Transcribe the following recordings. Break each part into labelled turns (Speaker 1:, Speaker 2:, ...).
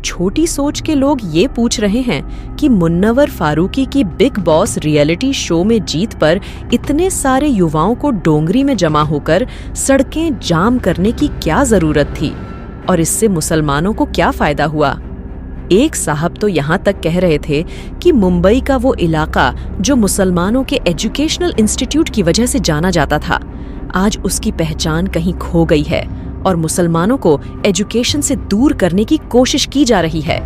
Speaker 1: छोटी सोच के लोग ये पूछ रहे हैं कि मुन्नवर फारूकी की बिग बॉस रियलिटी शो में जीत पर इतने सारे युवाओं को डोंगरी में जमा होकर सड़कें जाम करने की क्या जरूरत थी और इससे मुसलमानों को क्या फायदा हुआ। एक साहब तो यहाँ तक कह रहे थे कि मुंबई का वो इलाका जो मुसलमानों के एजुकेशनल इंस्टीट्यूट की वजह से जाना जाता था, आज उसकी पहचान कहीं खो गई है और मुसलमानों को एजुकेशन से दूर करने की कोशिश की जा रही है।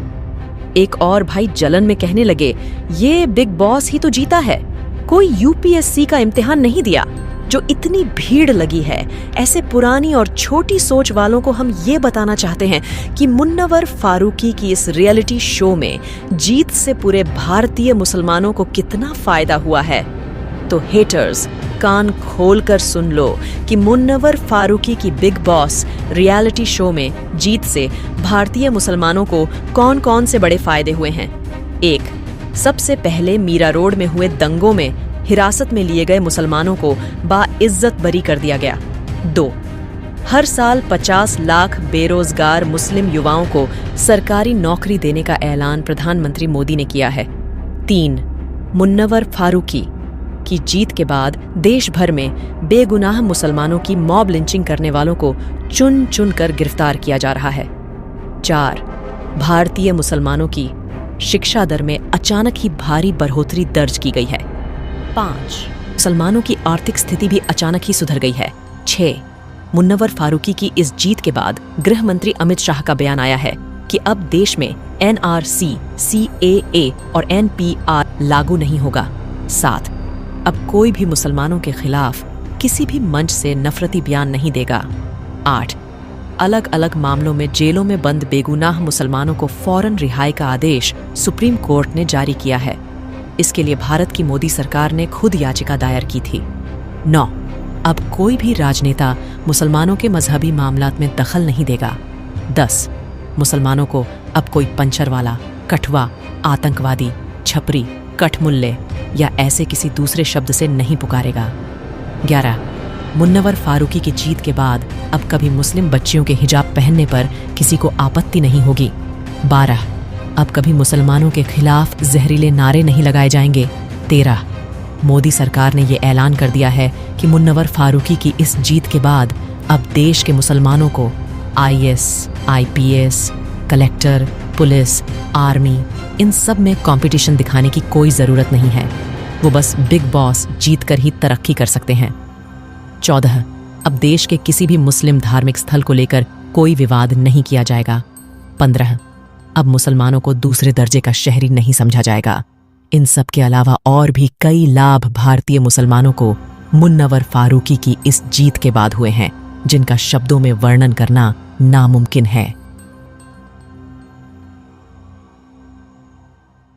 Speaker 1: एक और भाई जलन में कहने लगे, ये बिग बॉस ही तो जीता है, कोई यूपीएससी का इम्तिहान नहीं दिया। जो इतनी भीड़ लगी है, ऐसे पुरानी और छोटी सोच वालों को हम ये बताना चाहते हैं कि मुन्नवर फारूकी की इस रियलिटी शो में जीत से पूरे भारतीय मुसलमानों को कितना फायदा हुआ है। तो हेटर्स, कान खोलकर सुन लो कि मुन्नवर फारूकी की बिग बॉस रियलिटी शो में जीत से भारतीय मुसलमानों को कौन कौन से बड़े फायदे हुए हैं। 1. सबसे पहले मीरा रोड में हुए दंगों में हिरासत में लिए गए मुसलमानों को बाइज्जत बरी कर दिया गया। 2. हर साल 50 लाख बेरोजगार मुस्लिम युवाओं को सरकारी नौकरी देने का ऐलान प्रधानमंत्री मोदी ने किया है। 3. मुन्नवर फारूकी की जीत के बाद देश भर में बेगुनाह मुसलमानों की मॉब लिंचिंग करने वालों को चुन चुन कर गिरफ्तार किया जा रहा है। 4. भारतीय मुसलमानों की शिक्षा दर में अचानक ही भारी बढ़ोतरी दर्ज की गई है। 5. मुसलमानों की आर्थिक स्थिति भी अचानक ही सुधर गई है। 6. मुन्नवर फारूकी की इस जीत के बाद गृह मंत्री अमित शाह का बयान आया है कि अब देश में NRC, CAA और NPR लागू नहीं होगा। 7. अब कोई भी मुसलमानों के खिलाफ किसी भी मंच से नफरती बयान नहीं देगा। 8. अलग अलग मामलों में जेलों में बंद बेगुनाह मुसलमानों को फौरन रिहाई का आदेश सुप्रीम कोर्ट ने जारी किया है। इसके लिए भारत की मोदी सरकार ने खुद याचिका दायर की थी। 9. अब कोई भी राजनेता मुसलमानों के मजहबी मामलात में दखल नहीं देगा। 10. मुसलमानों को अब कोई पंचर वाला, कठवा, आतंकवादी, छपरी, कठमुल्ले या ऐसे किसी दूसरे शब्द से नहीं पुकारेगा। 11. मुन्नवर फारूकी की जीत के बाद अब कभी मुस्लिम बच्चियों के हिजाब पहनने पर किसी को आपत्ति नहीं होगी। 12. अब कभी मुसलमानों के खिलाफ जहरीले नारे नहीं लगाए जाएंगे। 13. मोदी सरकार ने ये ऐलान कर दिया है कि मुन्नवर फारूकी की इस जीत के बाद अब देश के मुसलमानों को IAS, IPS, collector, police, army, इन सब में कंपटीशन दिखाने की कोई ज़रूरत नहीं है। वो बस बिग बॉस जीत कर ही तरक्की कर सकते हैं। 14. अब देश के किसी भी मुस्लिम धार्मिक स्थल को लेकर कोई विवाद नहीं किया जाएगा। 15. अब मुसलमानों को दूसरे दर्जे का शहरी नहीं समझा जाएगा। इन सब के अलावा और भी कई लाभ भारतीय मुसलमानों को मुन्नवर फारूकी की इस जीत के बाद हुए हैं, जिनका शब्दों में वर्णन करना नामुमकिन है।